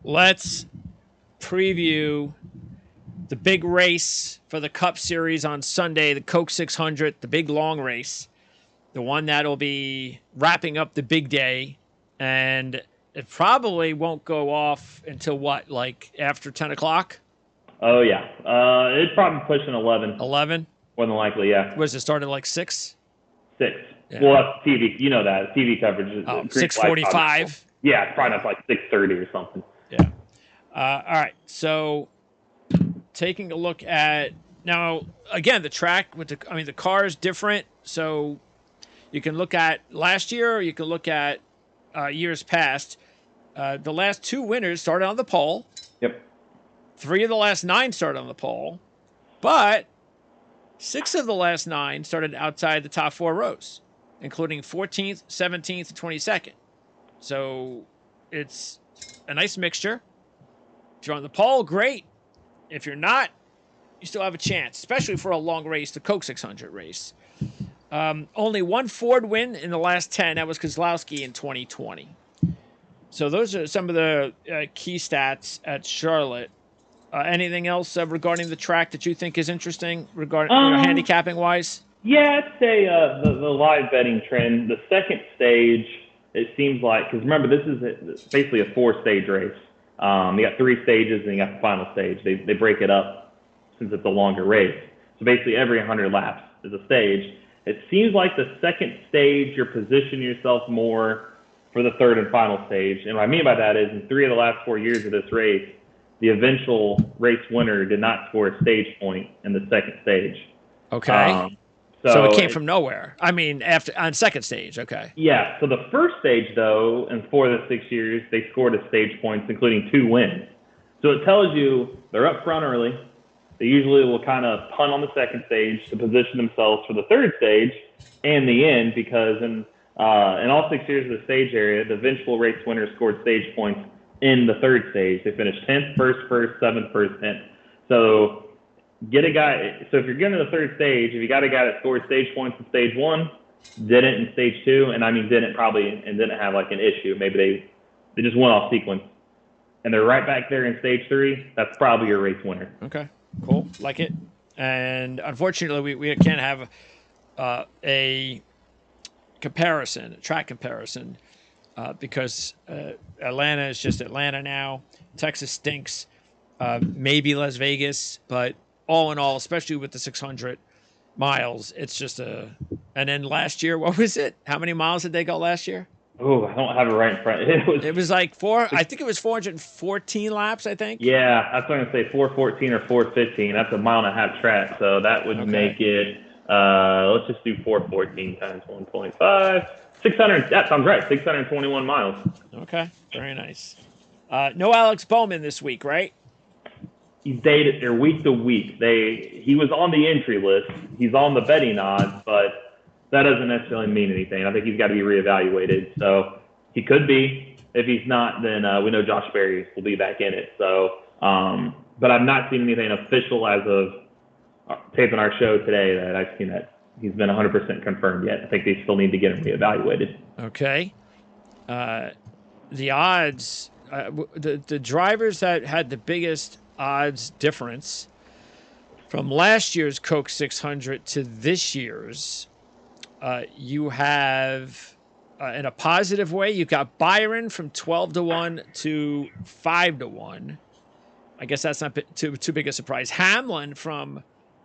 let's preview the big race for the Cup Series on Sunday, the Coke 600, the big long race, the one that'll be wrapping up the big day. And it probably won't go off until what, like after 10 o'clock? Oh yeah, it's probably pushing 11. 11? More than likely, yeah. Was it started like 6? 6. Yeah. Well, that's TV. You know that TV coverage is Oh, Greek life. 6:45. Yeah, it's probably not like 6:30 or something. Yeah. All right. So taking a look at now again the track with the car is different. So you can look at last year, or you can look at years past. The last 2 winners started on the pole. Yep. 3 of the last 9 started on the pole, but 6 of the last 9 started outside the top 4 rows, including 14th, 17th, and 22nd. So it's a nice mixture. If you're on the pole, great. If you're not, you still have a chance, especially for a long race, the Coke 600 race. Only 1 Ford win in the last 10. That was Kozlowski in 2020. So those are some of the key stats at Charlotte. Anything else regarding the track that you think is interesting regarding handicapping wise? Yeah, I'd say the live betting trend. The second stage, it seems like, because remember, this is basically a 4-stage race. You got 3 stages, and you got the final stage. They break it up since it's a longer race. So basically, every 100 laps is a stage. It seems like the second stage, you're positioning yourself more for the third and final stage. And what I mean by that is, in 3 of the last 4 years of this race, the eventual race winner did not score a stage point in the second stage. Okay. So it came from nowhere. I mean, after on second stage. Okay. Yeah. So the first stage, though, in 4 of the 6 years, they scored a stage points, including 2 wins. So it tells you they're up front early. They usually will kind of punt on the second stage to position themselves for the third stage and the end, because in all 6 years of the stage area, the eventual race winner scored stage points in the third stage. They finished 10th, first, 7th, first, 10th. So get a guy. So if you're getting to the third stage, if you got a guy that scored stage points in stage 1, didn't in stage 2, and I mean didn't have like an issue. Maybe they just went off sequence, and they're right back there in stage 3. That's probably your race winner. Okay, cool, like it. And unfortunately, we can't have a comparison, a track comparison, because Atlanta is just Atlanta now. Texas stinks. Maybe Las Vegas, but all in all, especially with the 600 miles, it's just a. And then last year, what was it? How many miles did they go last year? Oh, I don't have it right in front. It was like 4. I think it was 414 laps. I think. Yeah, that's what I'm gonna say. 414 or 415. That's a mile and a half track, so that would make it. Let's just do 414 times 1.5. 600. That sounds right. 621 miles. Okay, very nice. No Alex Bowman this week, right? He's dated. They're week to week. He was on the entry list. He's on the betting odds, but that doesn't necessarily mean anything. I think he's got to be reevaluated. So he could be. If he's not, then we know Josh Berry will be back in it. So, but I've not seen anything official as of taping our show today that I've seen that he's been 100% confirmed yet. I think they still need to get him reevaluated. Okay. The odds, the drivers that had the biggest odds difference from last year's Coke 600 to this year's, you have, in a positive way, you've got Byron from 12-1 to 5-1. I guess that's not too big a surprise. Hamlin from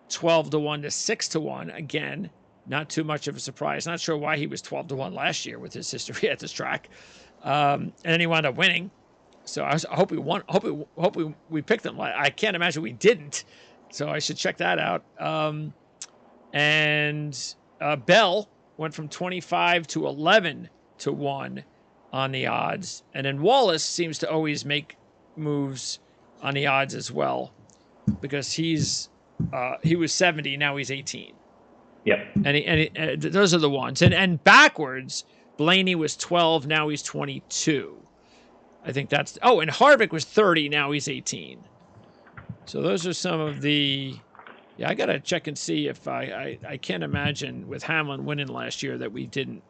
12-1 to 6-1. Again, not too much of a surprise. Not sure why he was 12-1 last year with his history at this track. And then he wound up winning. So I hope we won. Hope we picked him. I can't imagine we didn't. So I should check that out. And Bell went from 25 to 11-1 on the odds. And then Wallace seems to always make moves on the odds as well, because he was 70, now he's 18. Yep. And those are the ones. And backwards, Blaney was 12, now he's 22. I think that's. Oh, and Harvick was 30, now he's 18. So those are some of the. Yeah, I gotta check and see if I can't imagine with Hamlin winning last year that we didn't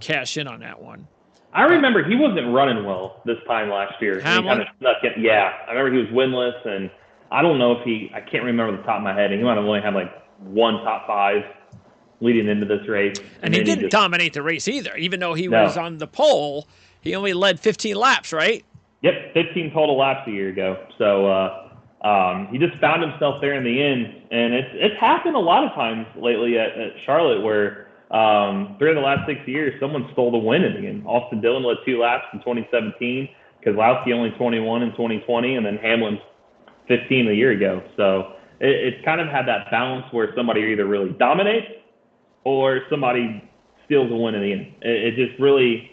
cash in on that one. I remember he wasn't running well this time last year. And he Hamlin? kind of snuck in. Yeah, I remember he was winless, and I don't know if I can't remember the top of my head, and he might have only had like one top 5 leading into this race. And he didn't dominate the race either. Even though he was on the pole, he only led 15 laps, right? Yep, 15 total laps a year ago. So he just found himself there in the end, and it's happened a lot of times lately at Charlotte where during the last 6 years, someone stole the win in the end. Austin Dillon led 2 laps in 2017, Keselowski only 21 in 2020, and then Hamlin 15 a year ago. So it's kind of had that balance where somebody either really dominates or somebody steals a win in the end. It just really,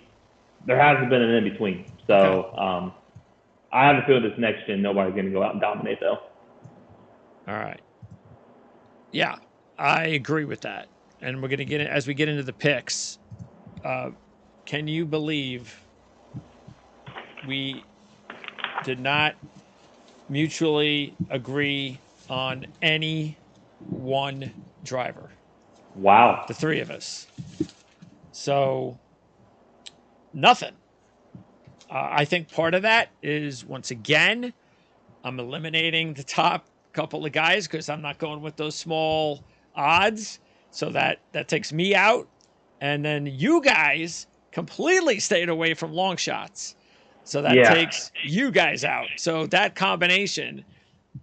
there hasn't been an in-between. So I have a feeling this next gen, nobody's going to go out and dominate, though. All right. Yeah, I agree with that. And we're going to get as we get into the picks. Can you believe we did not mutually agree on any one driver? Wow. The 3 of us. So, nothing. I think part of that is, once again, I'm eliminating the top couple of guys because I'm not going with those small odds. So that takes me out. And then you guys completely stayed away from long shots. So that takes you guys out. So that combination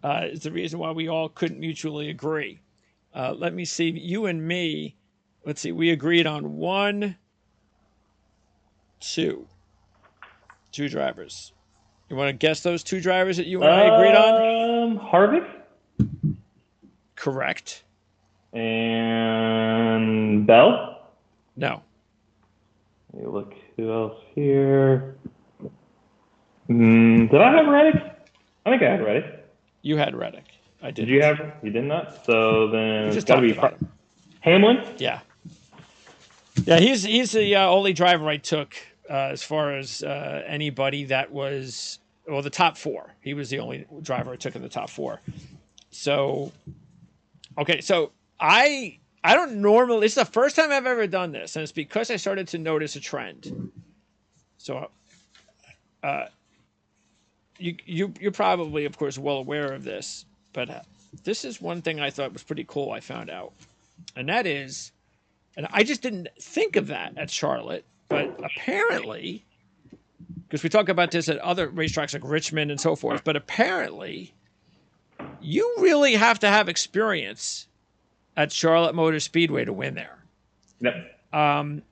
is the reason why we all couldn't mutually agree. Let me see. You and me, let's see. We agreed on 2 drivers. You want to guess those 2 drivers that you and I agreed on? Harvick. Correct. And Bell? No. Let me look who else here. Did I have Reddick? I think I had Reddick. You had Reddick. I did. Did you have? You did not? So then it's got to be Hamlin? Yeah. Yeah, he's the only driver I took as far as anybody that was, well, the top 4. He was the only driver I took in the top 4. So, okay, so I don't normally, it's the first time I've ever done this, and it's because I started to notice a trend. So, you're probably, of course, well aware of this, but this is one thing I thought was pretty cool I found out. And that is, and I just didn't think of that at Charlotte, but apparently, because we talk about this at other racetracks like Richmond and so forth, but apparently you really have to have experience at Charlotte Motor Speedway to win there. Yep. I'm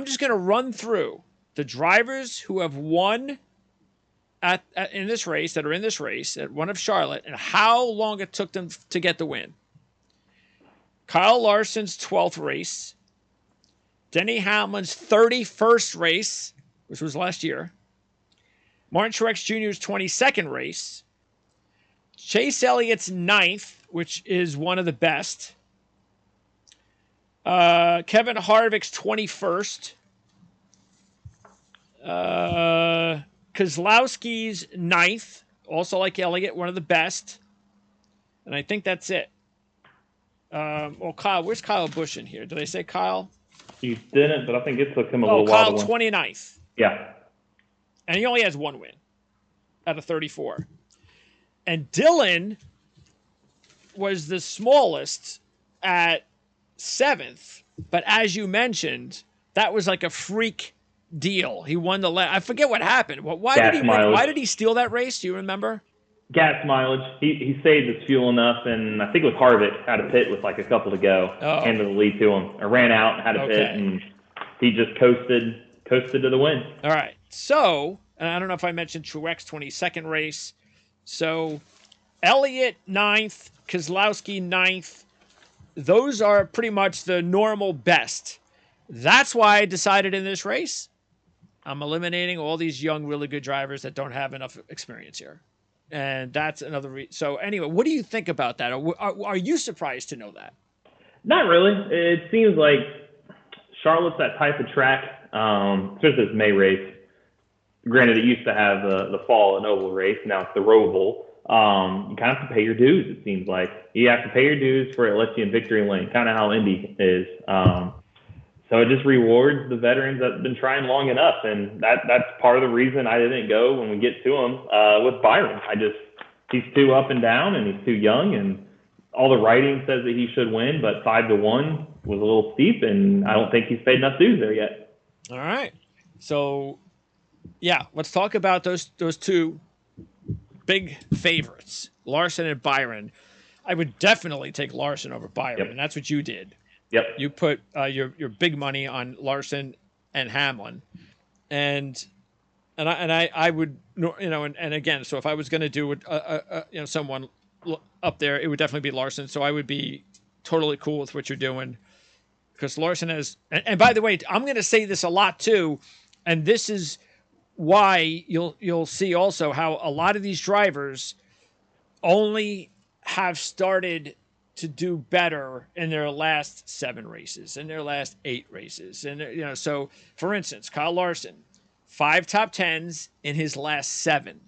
just going to run through the drivers who have won in this race, that are in this race, at one of Charlotte, and how long it took them to get the win. Kyle Larson's 12th race. Denny Hamlin's 31st race, which was last year. Martin Truex Jr.'s 22nd race. Chase Elliott's 9th, which is one of the best. Kevin Harvick's 21st. Keselowski's 9th, also like Elliott, one of the best. And I think that's it. Well, Kyle, where's Kyle Busch in here? Did I say Kyle? You didn't, but I think it took him a little while. Kyle 29th. Yeah. And he only has 1 win out of 34. And Dylan was the smallest at 7th. But as you mentioned, that was like a freak deal. He won the I forget what happened. Why did he steal that race? Do you remember? Gas mileage. He saved his fuel enough, and I think with Harvick had a pit with like a couple to go. Handed the lead to him. I ran out, had a pit, and he just coasted to the win. All right. So, and I don't know if I mentioned Truex 22nd race. So, Elliott 9th, Keselowski 9th. Those are pretty much the normal best. That's why I decided in this race, I'm eliminating all these young, really good drivers that don't have enough experience here. And that's another reason. So anyway, what do you think about that? Are you surprised to know that? Not really. It seems like Charlotte's that type of track, especially this May race. Granted, it used to have the fall and oval race. Now it's the Roval. You kind of have to pay your dues, it seems like. You have to pay your dues for it lets you in victory lane, kind of how Indy is. So it just rewards the veterans that have been trying long enough, and that's part of the reason I didn't go when we get to him with Byron. He's too up and down, and he's too young, and all the writing says that he should win, but 5-1 was a little steep, and I don't think he's paid enough dues there yet. All right, so yeah, let's talk about those two big favorites, Larson and Byron. I would definitely take Larson over Byron, and that's what you did. Yep. You put your big money on Larson and Hamlin, and I would, and again, so if I was going to do someone up there, it would definitely be Larson. So I would be totally cool with what you're doing, because Larson has. And by the way, I'm going to say this a lot too, and this is why you'll see also how a lot of these drivers only have started to do better in their last 7 races, in their last 8 races. And, so for instance, Kyle Larson, 5 top 10s in his last 7.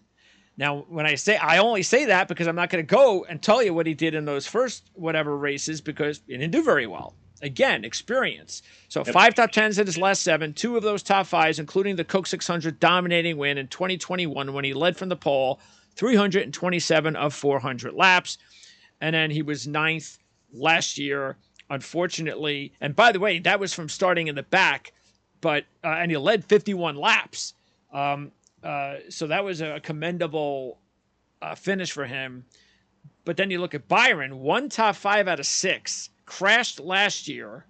Now, when I only say that because I'm not going to go and tell you what he did in those first whatever races, because he didn't do very well. Again, experience. So 5 top 10s in his last 7, 2 of those top 5s, including the Coke 600 dominating win in 2021 when he led from the pole 327 of 400 laps. And then he was 9th last year, unfortunately. And by the way, that was from starting in the back, and he led 51 laps. So that was a commendable finish for him. But then you look at Byron, 1 top 5 out of 6, crashed last year,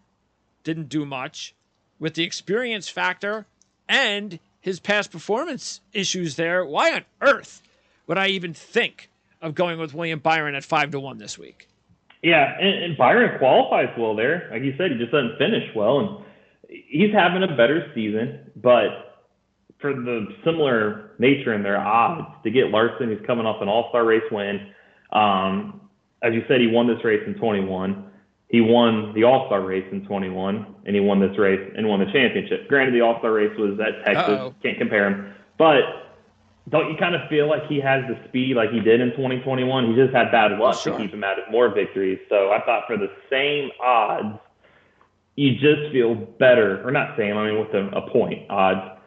didn't do much. With the experience factor and his past performance issues there, why on earth would I even think of going with William Byron at 5-1 this week? Yeah, and Byron qualifies well there. Like you said, he just doesn't finish well, and he's having a better season. But for the similar nature in their odds, to get Larson, who's coming off an all-star race win, as you said, he won this race in 21. He won the all-star race in 21, and he won this race and won the championship. Granted, the all-star race was at Texas. Can't compare him. But don't you kind of feel like he has the speed like he did in 2021? He just had bad luck to keep him out of more victories. So I thought for the same odds, you just feel better. Or not same, I mean with a point odds.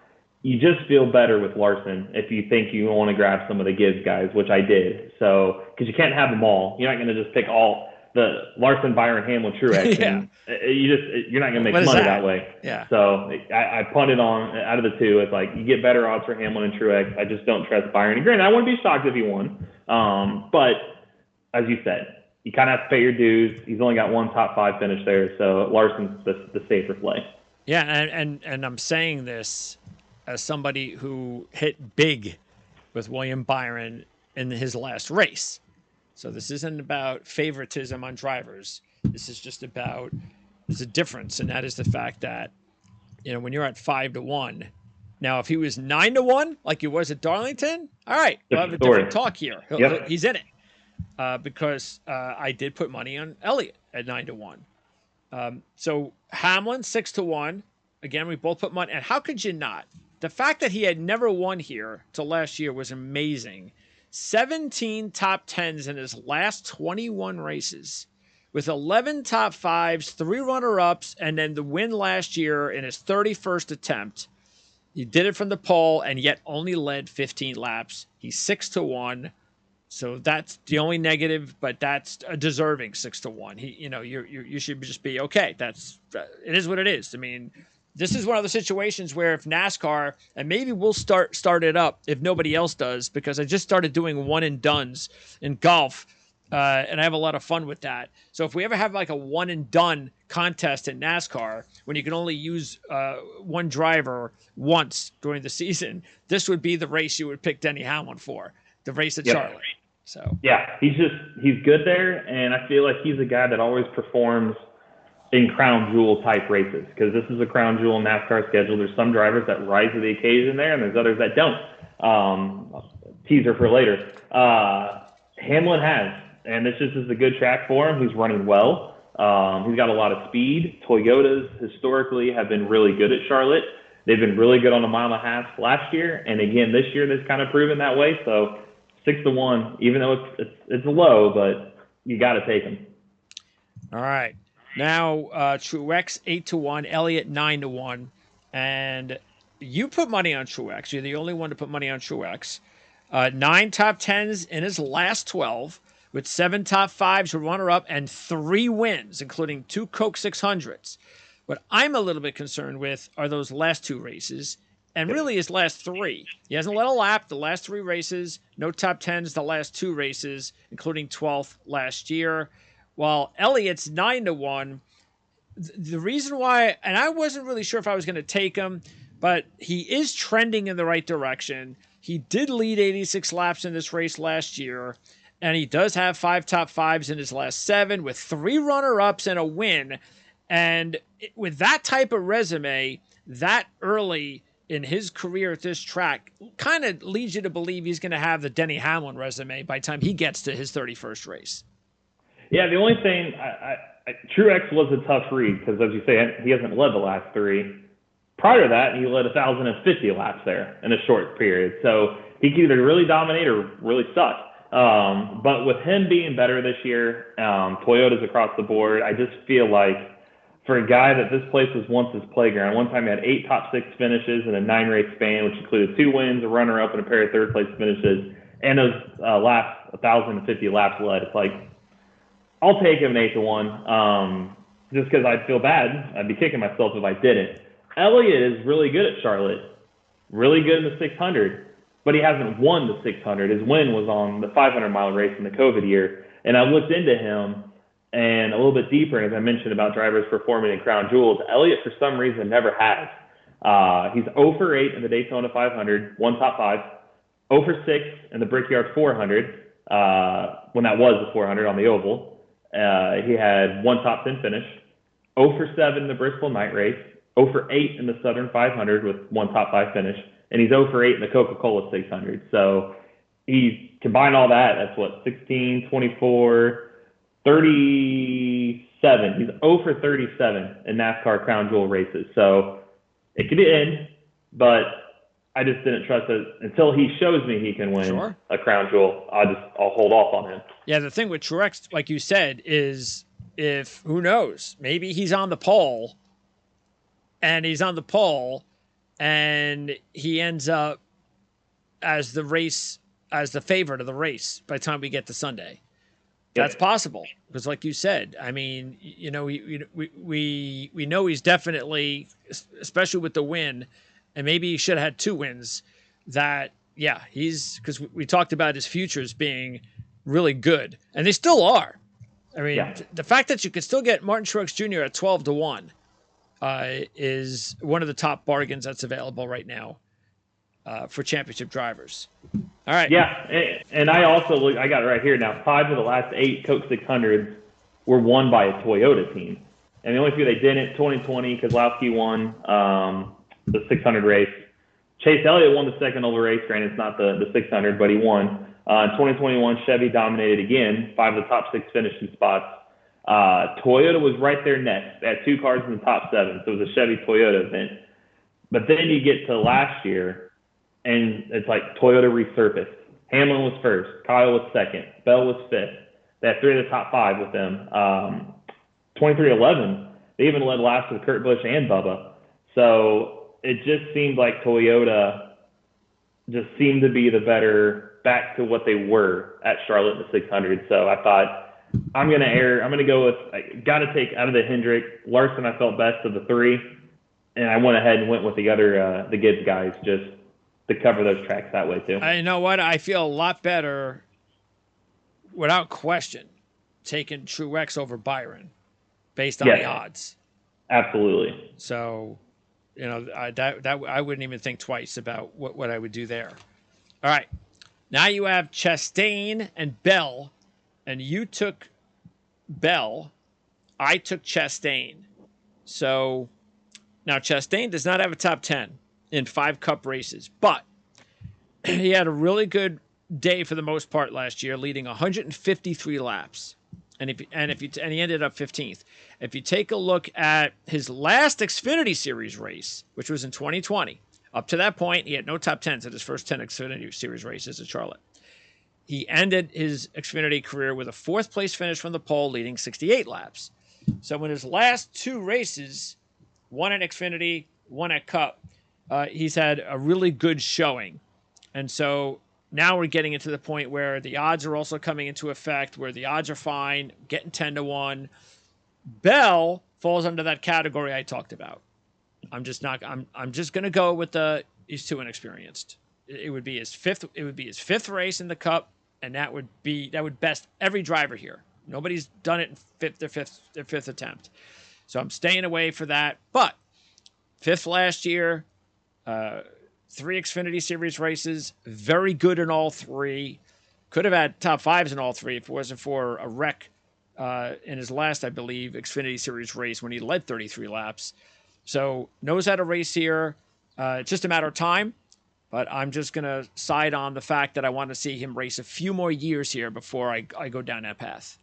You just feel better with Larson if you think you want to grab some of the Gibbs guys, which I did. So, because you can't have them all. You're not going to just pick all the Larson, Byron, Hamlin, Truex. Yeah. You're not going to make money that way. Yeah. So I punted on out of the two. It's like you get better odds for Hamlin and Truex. I just don't trust Byron. And granted, I wouldn't be shocked if he won. But as you said, you kind of have to pay your dues. He's only got 1 top 5 finish there. So Larson's the safer play. Yeah. And I'm saying this as somebody who hit big with William Byron in his last race. So this isn't about favoritism on drivers. This is just about, there's a difference, and that is the fact that, when you're at 5-1, now if he was 9-1, like he was at Darlington, all right, we'll have a different talk here. He's in it, because I did put money on Elliott at 9-1. So Hamlin 6-1. Again, we both put money, and how could you not? The fact that he had never won here till last year was amazing. 17 top 10s in his last 21 races, with 11 top 5s, 3 runner-ups, and then the win last year in his 31st attempt. He did it from the pole and yet only led 15 laps. He's 6-1. So that's the only negative, but that's a deserving 6-1. You should just be okay. It is what it is. I mean, this is one of the situations where if NASCAR, and maybe we'll start it up if nobody else does, because I just started doing one and dones in golf, and I have a lot of fun with that. So if we ever have like a one and done contest in NASCAR, when you can only use one driver once during the season, this would be the race you would pick Denny Hamlin for, the race at Charlotte. So yeah, he's good there, and I feel like he's a guy that always performs in crown jewel type races, because this is a crown jewel NASCAR schedule. There's some drivers that rise to the occasion there, and there's others that don't. Teaser for later. Hamlin has, and this just is a good track for him. He's running well. He's got a lot of speed. Toyotas historically have been really good at Charlotte. They've been really good on a 1.5 miles last year, and again this year they've kind of proven that way. So 6-1, even though it's low, but you got to take him. All right. Now, Truex 8-1, Elliott 9-1, and you put money on Truex. You're the only one to put money on Truex. 9 top 10s in his last 12, with 7 top 5s, a runner-up, and 3 wins, including 2 Coke 600s. What I'm a little bit concerned with are those last 2 races, and really his last 3. He hasn't led a lap the last 3 races, no top 10s the last 2 races, including 12th last year. While Elliott's 9-1, the reason why, and I wasn't really sure if I was going to take him, but he is trending in the right direction. He did lead 86 laps in this race last year, and he does have 5 top 5s in his last 7 with 3 runner-ups and a win. And with that type of resume, that early in his career at this track, kind of leads you to believe he's going to have the Denny Hamlin resume by the time he gets to his 31st race. Yeah, the only thing, Truex was a tough read because, as you say, he hasn't led the last 3. Prior to that, he led 1,050 laps there in a short period. So he could either really dominate or really suck. But with him being better this year, Toyotas across the board, I just feel like for a guy that this place was once his playground, one time he had 8 top 6 finishes in a 9-race span, which included 2 wins, a runner-up, and a pair of third-place finishes, and those last 1,050 laps led. It's like, I'll take him an 8-1, just because I'd feel bad. I'd be kicking myself if I didn't. Elliott is really good at Charlotte, really good in the 600, but he hasn't won the 600. His win was on the 500-mile race in the COVID year, and I looked into him and a little bit deeper, as I mentioned about drivers performing in Crown Jewels. Elliott, for some reason, never has. He's 0 for 8 in the Daytona 500, 1 top 5, 0 for 6 in the Brickyard 400, when that was the 400 on the oval. He had 1 top 10 finish, 0 for 7 in the Bristol night race, 0 for 8 in the Southern 500 with 1 top 5 finish, and he's 0 for 8 in the Coca-Cola 600. So he's combined all that. That's what, 16, 24, 37. He's 0 for 37 in NASCAR Crown Jewel races. So it could end, but I just didn't trust it until he shows me he can win a Crown Jewel. I'll hold off on him. Yeah, the thing with Truex, like you said, is who knows? Maybe he's on the pole, and he ends up as the favorite of the race by the time we get to Sunday. That's possible because, like you said, I mean, you know, we know he's definitely, especially with the win, and maybe he should have had 2 wins. That because we talked about his futures being really good, and they still are. I mean, the fact that you can still get Martin Truex Jr. at 12-1 is one of the top bargains that's available right now for championship drivers. All right. Yeah, and I also I got it right here now. 5 of the last 8 Coke 600s were won by a Toyota team, and the only 2 they didn't, 2020, Kozlowski won the 600 race. Chase Elliott won the second oval race. Granted, it's not the 600, but he won. In 2021, Chevy dominated again, 5 of the top 6 finishing spots. Toyota was right there next. They had 2 cars in the top 7, so it was a Chevy-Toyota event. But then you get to last year, and it's like Toyota resurfaced. Hamlin was first. Kyle was second. Bell was fifth. They had 3 of the top 5 with them. 23-11, they even led last with Kurt Busch and Bubba. So it just seemed like Toyota just seemed to be the better, back to what they were at Charlotte in the 600. So I thought, I'm going to go with, got to take out of the Hendrick. Larson, I felt best of the 3. And I went ahead and went with the other, the Gibbs guys, just to cover those tracks that way too. You know what? I feel a lot better, without question, taking Truex over Byron based on the odds. Absolutely. So, you know, I wouldn't even think twice about what I would do there. All right. Now you have Chastain and Bell, and you took Bell. I took Chastain. So now Chastain does not have a top 10 in 5 Cup races, but he had a really good day for the most part last year, leading 153 laps, and he ended up 15th. If you take a look at his last Xfinity Series race, which was in 2020, up to that point he had no top 10s at his first 10 Xfinity Series races at Charlotte. He ended his Xfinity career with a 4th place finish from the pole, leading 68 laps. So in his last 2 races, one at Xfinity, one at Cup, he's had a really good showing. And so now we're getting into the point where the odds are also coming into effect, where the odds are fine, getting 10-1. Bell falls under that category I talked about. I'm just going to go with he's too inexperienced. It would be his fifth race in the Cup, and that would best every driver here. Nobody's done it in their fifth attempt. So I'm staying away for that. But 5th last year, 3 Xfinity Series races, very good in all 3. Could have had top 5s in all 3 if it wasn't for a wreck in his last, I believe, Xfinity Series race when he led 33 laps. So knows how to race here. It's just a matter of time. But I'm just going to side on the fact that I want to see him race a few more years here before I go down that path.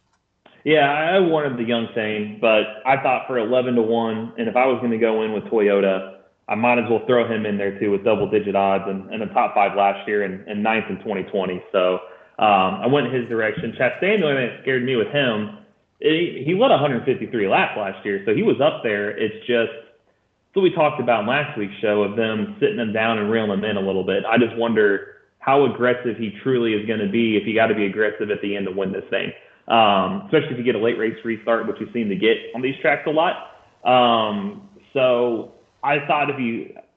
Yeah, I wanted the young thing, but I thought for 11-1, and if I was going to go in with Toyota, I might as well throw him in there too with double-digit odds and a top 5 last year and 9th in 2020. So I went his direction. Chastain, the only thing that scared me with him, he led 153 laps last year, so he was up there. It's just what we talked about in last week's show of them sitting him down and reeling him in a little bit. I just wonder how aggressive he truly is going to be if you got to be aggressive at the end to win this thing. Especially if you get a late race restart, which you seem to get on these tracks a lot. So I thought if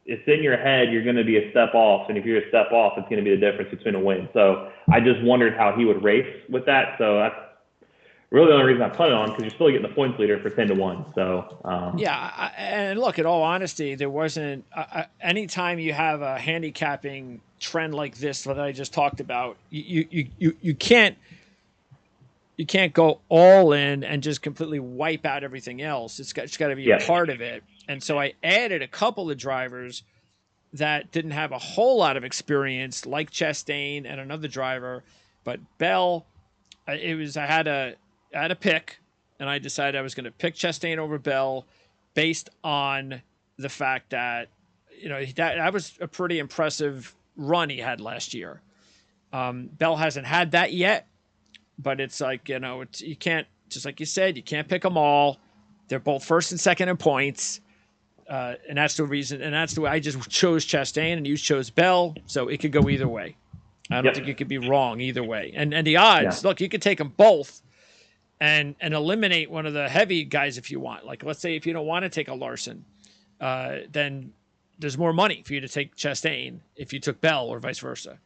it's in your head, you're going to be a step off. And if you're a step off, it's going to be the difference between a win. So I just wondered how he would race with that. So that's really the only reason I put it on, because you're still getting the points leader for 10-1. So yeah, and look, in all honesty, there wasn't anytime you have a handicapping trend like this that I just talked about, you can't go all in and just completely wipe out everything else. It's got to be a part of it. And so I added a couple of drivers that didn't have a whole lot of experience, like Chastain and another driver, but Bell. I had a pick, and I decided I was going to pick Chastain over Bell based on the fact that that was a pretty impressive run he had last year. Bell hasn't had that yet. But it's like, you can't, just like you said, you can't pick them all. They're both first and second in points. And that's the reason. And that's the way I just chose Chastain and you chose Bell. So it could go either way. I don't think you could be wrong either way. And the odds, look, you could take them both and eliminate one of the heavy guys if you want. Like, let's say if you don't want to take a Larson, then there's more money for you to take Chastain if you took Bell or vice versa.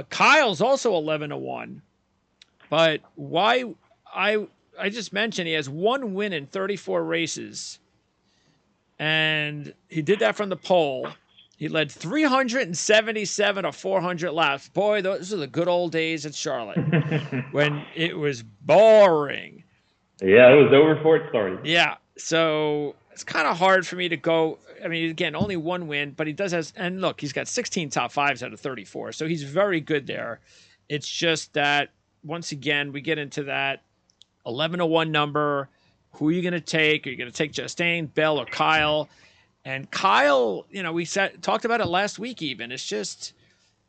Kyle's also 11-1. But why I just mentioned he has 1 win in 34 races, and he did that from the pole. He led 377 of 400 laps. Boy, those are the good old days at Charlotte when it was boring. Yeah, it was over before it started. Yeah, so it's kind of hard for me to go. I mean, again, only 1 win, but he does have, and look, he's got 16 top 5s out of 34, so he's very good there. It's just that, once again, we get into that 11-1 number. Who are you going to take? Are you going to take Chastain, Bell, or Kyle? And Kyle, we talked about it last week even. It's just,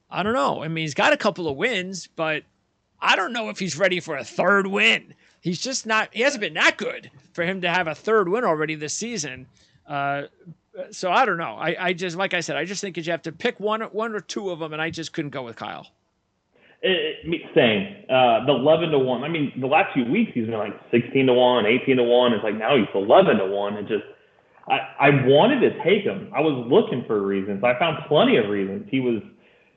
I don't know. I mean, he's got a couple of wins, but I don't know if he's ready for a 3rd win. He's just not – he hasn't been that good for him to have a 3rd win already this season. So I don't know. I just, like I said, I just think you have to pick one or two of them, and I just couldn't go with Kyle. Same. The 11-1. I mean, the last few weeks he's been like 16-1, 18-1. It's like now he's 11-1. And just, I wanted to take him. I was looking for reasons. I found plenty of reasons. He was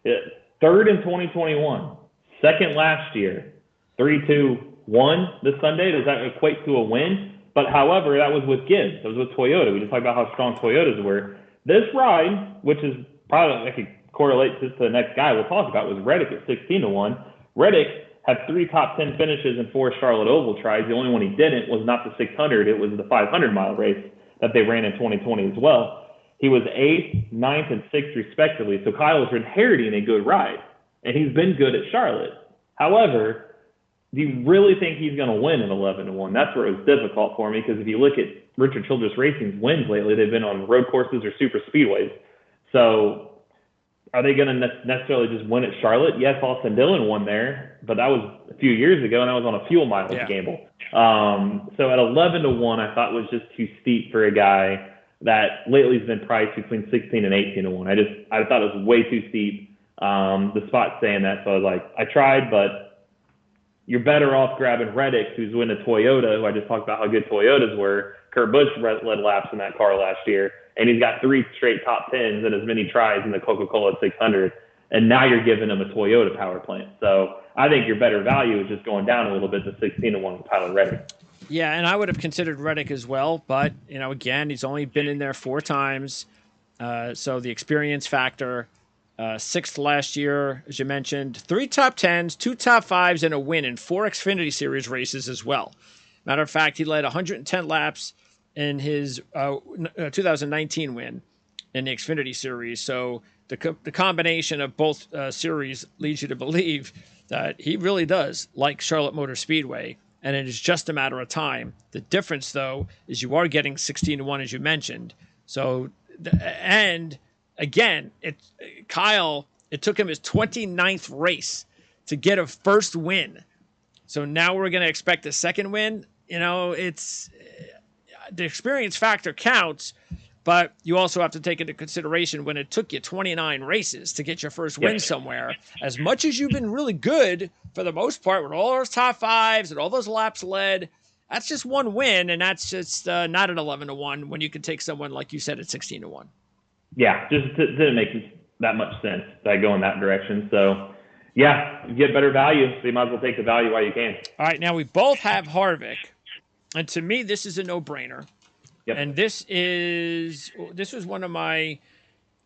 3rd in 2021, 2nd last year, 3-2-1 this Sunday. Does that equate to a win? But however, that was with Gibbs. That was with Toyota. We just talked about how strong Toyotas were. This ride, which is probably, I could correlate this to the next guy we'll talk about, was Reddick at 16-1. Reddick had 3 top 10 finishes in 4 Charlotte Oval tries. The only one he didn't was not the 600. It was the 500-mile race that they ran in 2020 as well. He was 8th, 9th, and 6th respectively. So Kyle is inheriting a good ride, and he's been good at Charlotte. However, do you really think he's going to win at 11-1? That's where it was difficult for me, because if you look at Richard Childress Racing's wins lately, they've been on road courses or super speedways. So are they going to necessarily just win at Charlotte? Yes, Austin Dillon won there, but that was a few years ago, and I was on a fuel mileage gamble. So at 11-1, I thought was just too steep for a guy that lately has been priced between 16 and 18-1. I thought it was way too steep. The spot saying that, so I was like, I tried, but you're better off grabbing Reddick, who's winning a Toyota, who I just talked about how good Toyotas were. Kurt Busch led laps in that car last year, and he's got 3 straight top 10s and as many tries in the Coca-Cola 600. And now you're giving him a Toyota power plant. So I think your better value is just going down a little bit to 16-1 with Tyler Reddick. Yeah, and I would have considered Reddick as well, but again, he's only been in there 4 times, so the experience factor. 6th last year, as you mentioned, 3 top 10s, 2 top 5s, and a win in 4 Xfinity Series races as well. Matter of fact, he led 110 laps in his 2019 win in the Xfinity Series. So the combination of both series leads you to believe that he really does like Charlotte Motor Speedway, and it is just a matter of time. The difference, though, is you are getting 16-1, as you mentioned. So, and again, it took him his 29th race to get a first win. So now we're going to expect a second win. It's the experience factor counts, but you also have to take into consideration when it took you 29 races to get your first win somewhere. As much as you've been really good for the most part with all those top 5s and all those laps led, that's just one win, and that's just not an 11-1 when you can take someone, like you said, at 16-1. Yeah, just didn't make that much sense that I go in that direction. So, yeah, you get better value, so you might as well take the value while you can. All right, now we both have Harvick, and to me, this is a no-brainer. Yep. And this was one of my,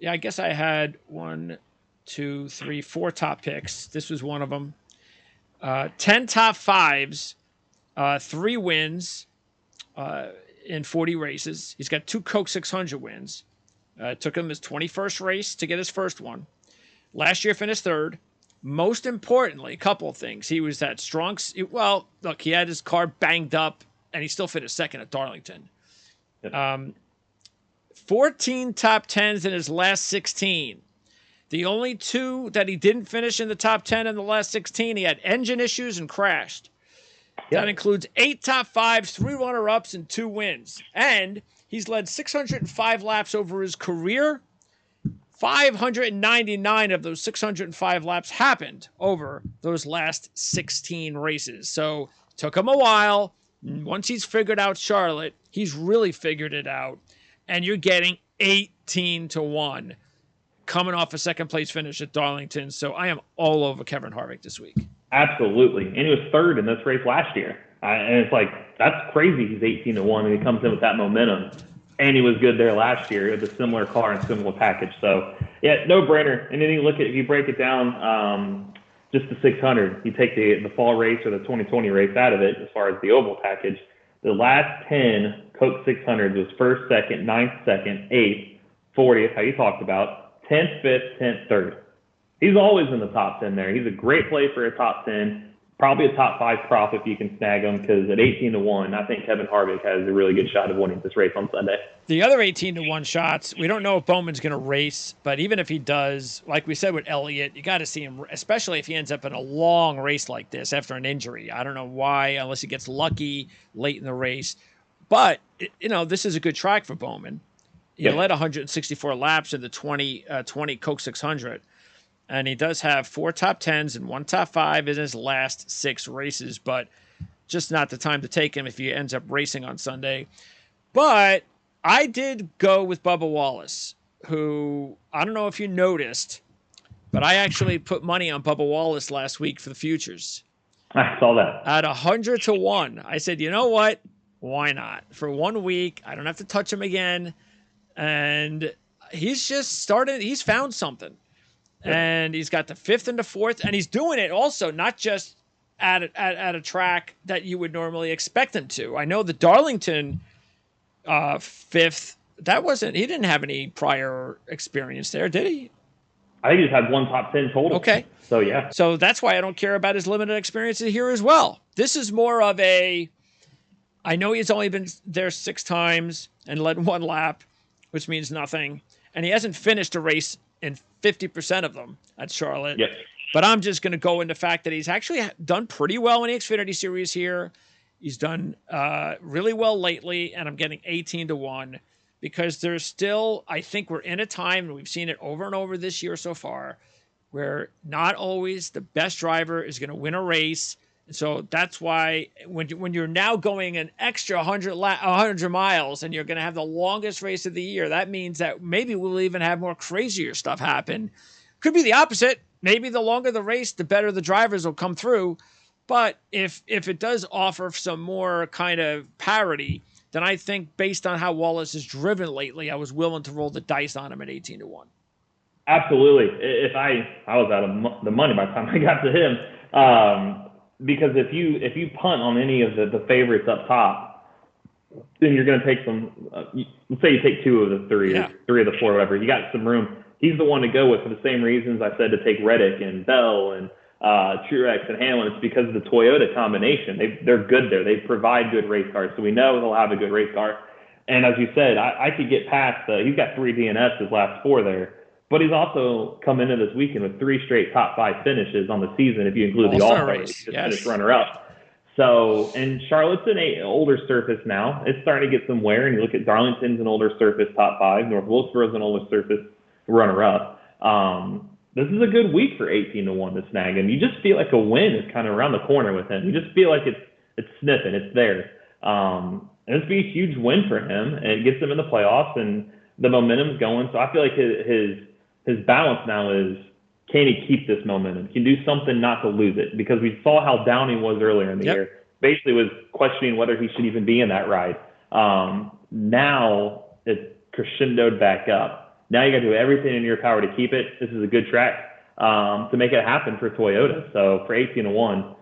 I guess I had 1, 2, 3, 4 top picks. This was one of them. 10 top 5s, 3 wins in 40 races. He's got 2 Coke 600 wins. It took him his 21st race to get his first one. Last year finished 3rd. Most importantly, a couple of things. He was that strong. Well, look, he had his car banged up, and he still finished 2nd at Darlington. 14 top 10s in his last 16. The only 2 that he didn't finish in the top 10 in the last 16, he had engine issues and crashed. That includes 8 top 5s, 3 runner-ups, and 2 wins. And he's led 605 laps over his career. 599 of those 605 laps happened over those last 16 races. So it took him a while. Once he's figured out Charlotte, he's really figured it out. And you're getting 18-1 coming off a second-place finish at Darlington. So I am all over Kevin Harvick this week. Absolutely. And he was 3rd in this race last year. And it's like, that's crazy he's 18-1, and he comes in with that momentum. And he was good there last year with a similar car and similar package. So, yeah, no-brainer. And then you look at, if you break it down, just the 600, you take the fall race or the 2020 race out of it as far as the oval package. The last 10 Coke 600s was 1st, 2nd, 9th, 2nd, 8th, 40th, how you talked about, 10th, 5th, 10th, 3rd. He's always in the top 10 there. He's a great play for a top 10. Probably a top 5 prop if you can snag him, because at 18-1, I think Kevin Harvick has a really good shot of winning this race on Sunday. The other 18-1 shots, we don't know if Bowman's going to race, but even if he does, like we said with Elliott, you got to see him, especially if he ends up in a long race like this after an injury. I don't know why, unless he gets lucky late in the race. But, this is a good track for Bowman. He led 164 laps in the 20 Coke 600. And he does have 4 top 10s and 1 top 5 in his last 6 races, but just not the time to take him if he ends up racing on Sunday. But I did go with Bubba Wallace, who, I don't know if you noticed, but I actually put money on Bubba Wallace last week for the futures. I saw that. At 100-1. I said, you know what? Why not? For 1 week, I don't have to touch him again. And he's just started, he's found something. And he's got the 5th and the 4th, and he's doing it also not just at a track that you would normally expect him to. I know the Darlington 5th, he didn't have any prior experience there, did he? I think he just had 1 top 10 total. Okay. So, yeah. So that's why I don't care about his limited experiences here as well. This is more of I know he's only been there 6 times and led 1 lap, which means nothing. And he hasn't finished a race in 50% of them at Charlotte. Yep. But I'm just going to go in the fact that he's actually done pretty well in the Xfinity Series here. He's done really well lately, and I'm getting 18-1 because there's still, I think we're in a time, and we've seen it over and over this year so far, where not always the best driver is going to win a race. And so that's why when you're now going an extra 100 miles and you're going to have the longest race of the year, that means that maybe we'll even have more crazier stuff happen. Could be the opposite. Maybe the longer the race, the better the drivers will come through. But if it does offer some more kind of parity, then I think based on how Wallace has driven lately, I was willing to roll the dice on him at 18-1. Absolutely. If I was out of the money by the time I got to him, because if you punt on any of the favorites up top, then you're going to take some. Let's say you take two of the three, or three of the four, whatever. You got some room. He's the one to go with for the same reasons I said to take Reddick and Bell and Truex and Hamlin. It's because of the Toyota combination. They're good there. They provide good race cars, so we know he'll have a good race car. And as you said, I could get past. He's got 3 DNS his last 4 there. But he's also come into this weekend with 3 straight top 5 finishes on the season, if you include the All-Star race. Just finished runner-up. So, and Charlotte's an older surface now. It's starting to get some wear, and you look at Darlington's an older surface top 5. North Wilkesboro's an older surface runner-up. This is a good week for 18-1 to snag him. You just feel like a win is kind of around the corner with him. You just feel like it's sniffing. It's there. And it's be a huge win for him, and it gets him in the playoffs, and the momentum's going. So I feel like his balance now is, can he keep this momentum? Can he do something not to lose it? Because we saw how down he was earlier in the year. Basically was questioning whether he should even be in that ride. Now it's crescendoed back up. Now you got to do everything in your power to keep it. This is a good track to make it happen for Toyota. So for 18-1,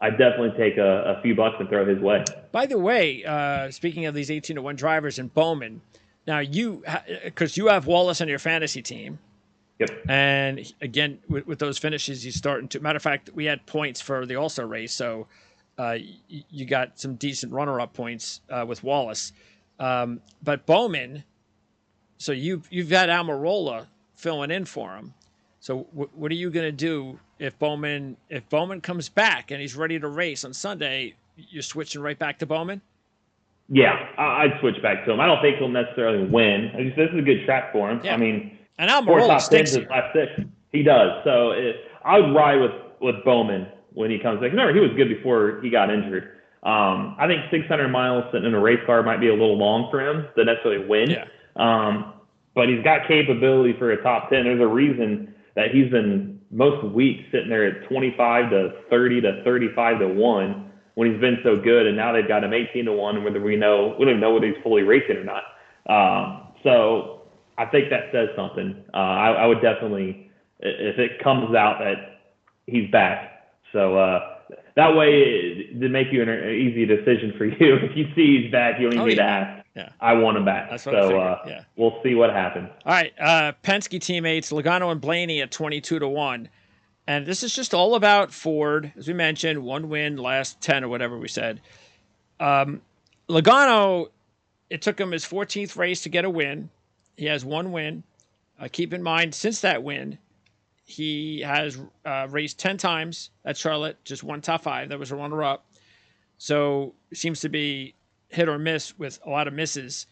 I'd definitely take a few bucks and throw his way. By the way, speaking of these 18-1 drivers in Bowman, now because you have Wallace on your fantasy team. Yep. And again, with those finishes, you start into. Matter of fact, we had points for the All-Star race, so you got some decent runner-up points with Wallace. But Bowman, so you've got Almirola filling in for him. So what are you going to do if Bowman comes back and he's ready to race on Sunday? You're switching right back to Bowman? Yeah, I'd switch back to him. I don't think he'll necessarily win. This is a good track for him. Yeah. I mean. And Almirola stinks here. Last 6. He does. So I would ride with Bowman when he comes back. Remember, he was good before he got injured. I think 600 miles sitting in a race car might be a little long for him to necessarily win. Yeah. But he's got capability for a top 10. There's a reason that he's been most weeks sitting there at 25 to 30 to 35 to 1 when he's been so good. And now they've got him 18-1, whether we don't even know whether he's fully racing or not. So I think that says something. I would definitely, if it comes out that he's back. So that way, to make you an easy decision for you, if you see he's back, you don't even need to ask. Yeah. I want him back. That's what I figured. We'll see what happens. All right. Penske teammates, Logano and Blaney at 22-1. And this is just all about Ford. As we mentioned, 1 win, last 10 or whatever we said. Logano, it took him his 14th race to get a win. He has 1 win. Keep in mind, since that win, he has raced 10 times at Charlotte, just 1 top 5. That was a runner-up. So it seems to be hit or miss with a lot of misses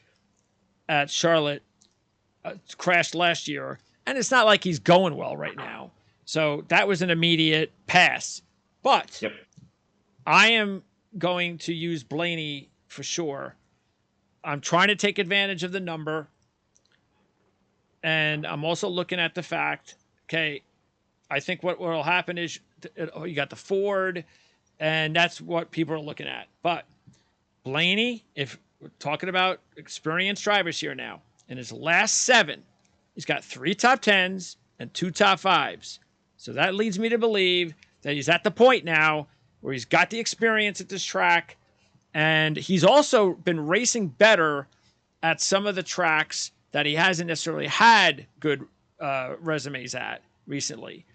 at Charlotte. Crashed last year. And it's not like he's going well right now. So that was an immediate pass. But I am going to use Blaney for sure. I'm trying to take advantage of the number. And I'm also looking at the fact, okay, I think what will happen is you got the Ford, and that's what people are looking at. But Blaney, if we're talking about experienced drivers here now, in his last 7, he's got 3 top 10s and 2 top 5s. So that leads me to believe that he's at the point now where he's got the experience at this track, and he's also been racing better at some of the tracks that he hasn't necessarily had good resumes at recently.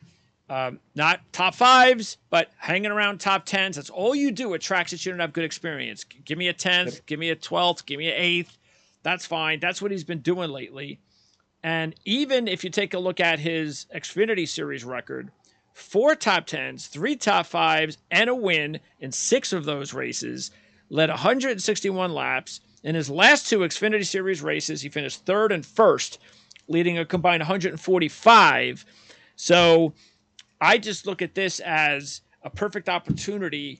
Not top 5s, but hanging around top 10s. That's all you do at tracks that you don't have good experience. Give me a 10th, give me a 12th, give me an 8th. That's fine. That's what he's been doing lately. And even if you take a look at his Xfinity Series record, 4 top 10s, 3 top 5s, and a win in 6 of those races, led 161 laps. In his last 2 Xfinity Series races, he finished 3rd and 1st, leading a combined 145. So I just look at this as a perfect opportunity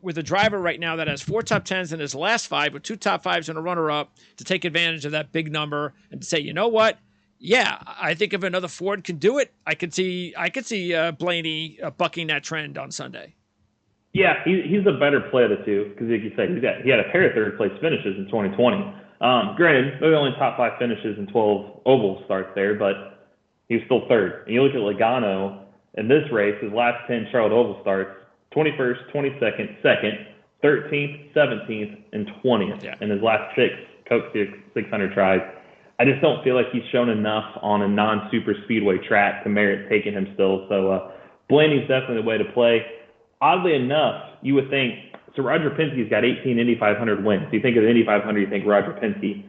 with a driver right now that has 4 top 10s in his last 5 with 2 top 5s and a runner-up to take advantage of that big number and to say, you know what? Yeah, I think if another Ford can do it, I could see Blaney bucking that trend on Sunday. Yeah, he's a better play of the two because, like you said, he had a pair of third-place finishes in 2020. Granted, maybe only top 5 finishes in 12 oval starts there, but he was still third. And you look at Logano in this race, his last 10 Charlotte Oval starts, 21st, 22nd, 2nd, 13th, 17th, and 20th in his last 6 Coke 600 tries. I just don't feel like he's shown enough on a non-super speedway track to merit taking him still. So Blaney's definitely the way to play. Oddly enough, you would think, so Roger Penske's got 18 Indy 500 wins. So you think of the Indy 500, you think Roger Penske.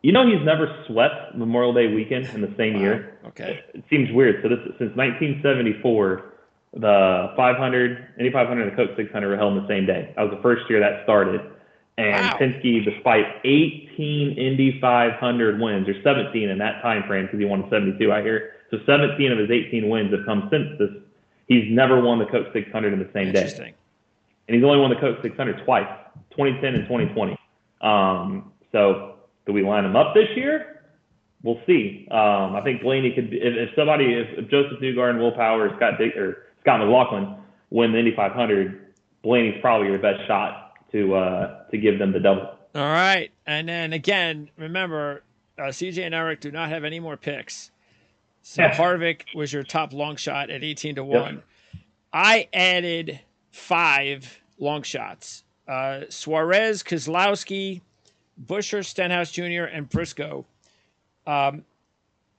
You know he's never swept Memorial Day weekend in the same year. Okay. It seems weird. So since 1974, the 500, Indy 500, and the Coke 600 were held in the same day. That was the first year that started. And Penske, despite 18 Indy 500 wins, or 17 in that time frame, because he won 72 out here. So 17 of his 18 wins have come since this. He's never won the Coke 600 in the same day. And he's only won the Coke 600 twice, 2010 and 2020. So do we line him up this year? We'll see. I think Blaney could, if Joseph Newgarden and Will Power or Scott McLaughlin win the Indy 500, Blaney's probably your best shot to give them the double. All right. And then again, remember, CJ and Eric do not have any more picks. So Harvick was your top long shot at 18-1. Yep. I added 5 long shots. Suarez, Keselowski, Buescher, Stenhouse Jr., and Briscoe.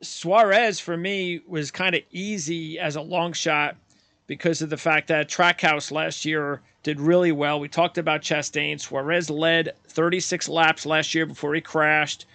Suarez, for me, was kind of easy as a long shot because of the fact that Trackhouse last year did really well. We talked about Chastain. Suarez led 36 laps last year before he crashed.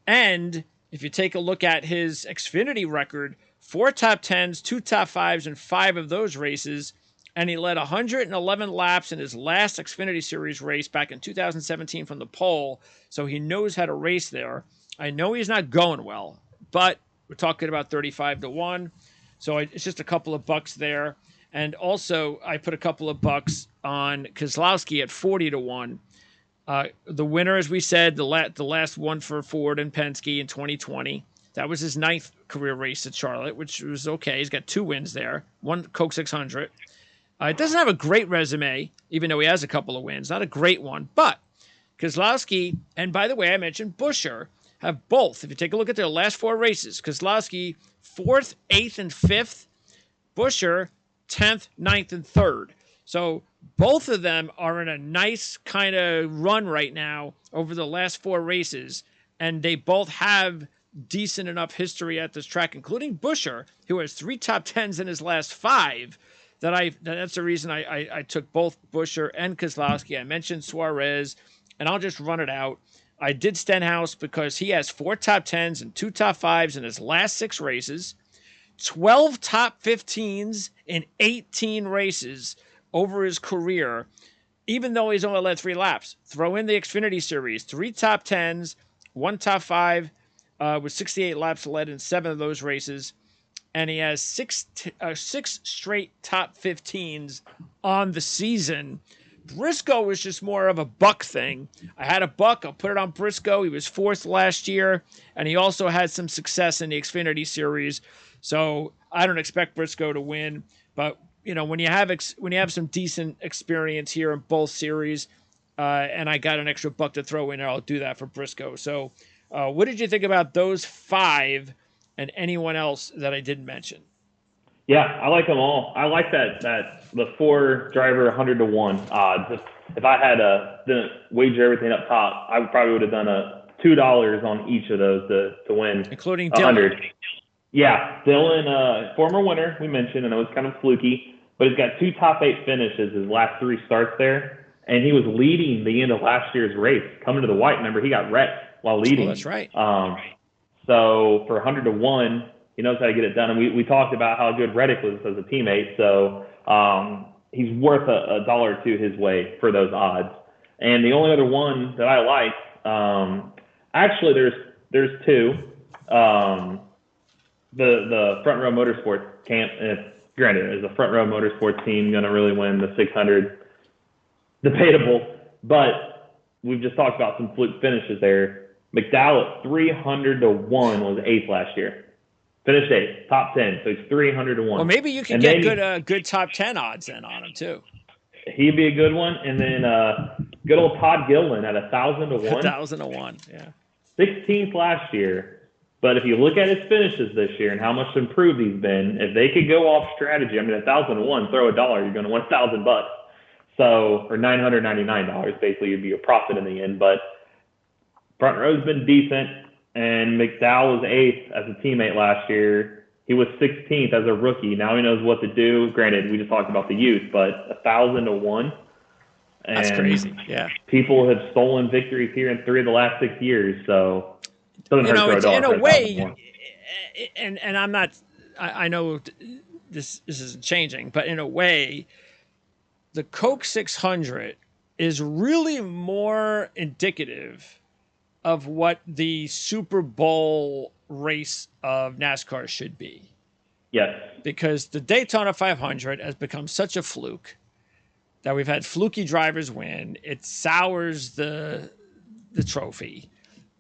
And if you take a look at his Xfinity record, 4 top 10s, 2 top 5s, and 5 of those races, and he led 111 laps in his last Xfinity Series race back in 2017 from the pole, so he knows how to race there. I know he's not going well, but we're talking about 35-1, so it's just a couple of bucks there. And also, I put a couple of bucks on Keselowski at 40-1. The winner, as we said, the last one for Ford and Penske in 2020. That was his 9th career race at Charlotte, which was okay. He's got 2 wins there, 1 Coke 600. It doesn't have a great resume, even though he has a couple of wins. Not a great one, but Keselowski, and by the way, I mentioned Buescher, have both. If you take a look at their last 4 races, Keselowski 4th, 8th, and 5th. Buescher 10th, 9th, and 3rd. So both of them are in a nice kind of run right now over the last 4 races, and they both have decent enough history at this track, including Buescher, who has 3 top 10s in his last 5. That's the reason I took both Buescher and Keselowski. I mentioned Suarez, and I'll just run it out. I did Stenhouse because he has 4 top 10s and 2 top 5s in his last 6 races, 12 top 15s in 18 races over his career, even though he's only led 3 laps. Throw in the Xfinity Series, 3 top 10s, 1 top 5, with 68 laps led in 7 of those races. And he has 6 straight top 15s on the season. Briscoe was just more of a buck thing. I had a buck. I'll put it on Briscoe. He was 4th last year, and he also had some success in the Xfinity Series. So I don't expect Briscoe to win. But you know, when you have some decent experience here in both series, and I got an extra buck to throw in there, I'll do that for Briscoe. So, what did you think about those 5? And anyone else that I didn't mention? Yeah, I like them all. I like that the 4 driver 100-1 odds. If I had didn't wager everything up top, I probably would have done $2 on each of those to win, including 100. Dylan. Yeah, Dylan, former winner we mentioned, and it was kind of fluky, but he's got 2 top 8 finishes his last 3 starts there, and he was leading the end of last year's race, coming to the white. Remember, he got wrecked while leading. Oh, that's right. So for 100 to 1, he knows how to get it done. And we talked about how good Reddick was as a teammate. So he's worth a dollar or two his way for those odds. And the only other one that I like, actually, there's two. The Front Row Motorsports camp, granted, is the Front Row Motorsports team going to really win the 600? Debatable, but we've just talked about some fluke finishes there. McDowell at 300 to 1 was eighth last year. Finished eighth, top 10, so he's 300 to 1. Well, maybe you can get good top 10 odds then on him too. He'd be a good one. And then good old Todd Gilliland at 1,000 to 1. 1,000 to 1, yeah. 16th last year. But if you look at his finishes this year and how much improved he's been, if they could go off strategy, I mean, 1,000 to 1, throw $1, you're going to win $1,000. So, or $999, basically, you'd be a profit in the end. But Front Row's been decent, and McDowell was eighth as a teammate last year. He was 16th as a rookie. Now he knows what to do. Granted, we just talked about the youth, but 1,000 to 1. And that's crazy. Yeah. People have stolen victories here in 3 of the last 6 years. So, it's in a way, and I'm not. I know this isn't changing, but in a way, the Coke 600 is really more indicative of what the Super Bowl race of NASCAR should be. Yes. Because the Daytona 500 has become such a fluke that we've had fluky drivers win. It sours the trophy.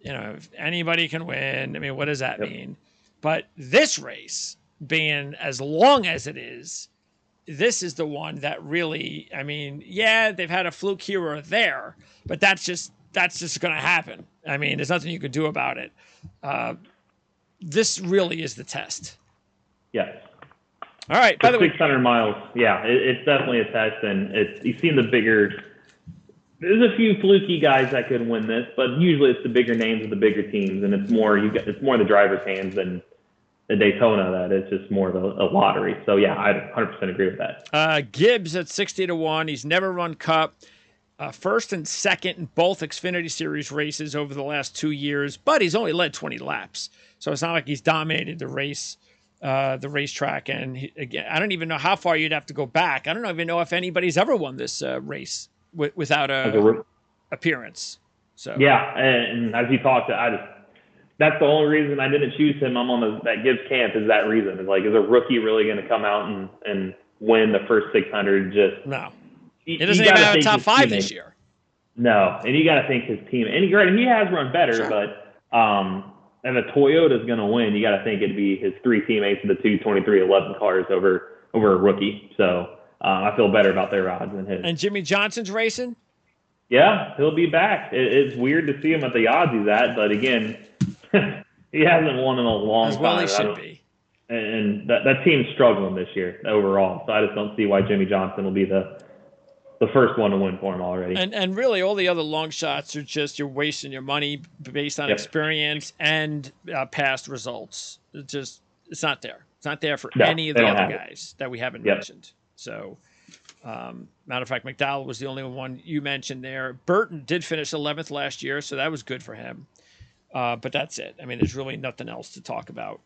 If anybody can win, I mean, what does that mean? But this race, being as long as it is, this is the one that really, I mean, yeah, they've had a fluke here or there, but that's just going to happen. I mean, there's nothing you could do about it. This really is the test. Yes. All right. By the way, 600 miles. Yeah, it's definitely a test, and you've seen the bigger. There's a few fluky guys that could win this, but usually it's the bigger names of the bigger teams, and it's more in the driver's hands than the Daytona. That it's just more of a lottery. So yeah, I 100% agree with that. Gibbs at 60 to 1. He's never run Cup. First and second in both Xfinity Series races over the last 2 years, but he's only led 20 laps, so it's not like he's dominated the racetrack. And again, I don't even know how far you'd have to go back. I don't even know if anybody's ever won this race without a appearance. So yeah, and as you talked, that's the only reason I didn't choose him. I'm on that Gibbs camp is that reason. It's like, is a rookie really going to come out and win the first 600? Just no. He doesn't even have a top 5 this year. No, and you got to think his team. And he has run better, sure. But if a Toyota's going to win, you got to think it'd be his 3 teammates in the 223-11 cars over a rookie. So I feel better about their odds than his. And Jimmy Johnson's racing? Yeah, he'll be back. It's weird to see him at the odds he's at, but again, he hasn't won in a long time. As well he should be. And that team's struggling this year overall. So I just don't see why Jimmy Johnson will be the first one to win for him already. And really all the other long shots are just you're wasting your money based on experience and past results. It's not there. It's not there for any of the other guys that we haven't mentioned. So, matter of fact, McDowell was the only one you mentioned there. Burton did finish 11th last year, so that was good for him. But that's it. I mean, there's really nothing else to talk about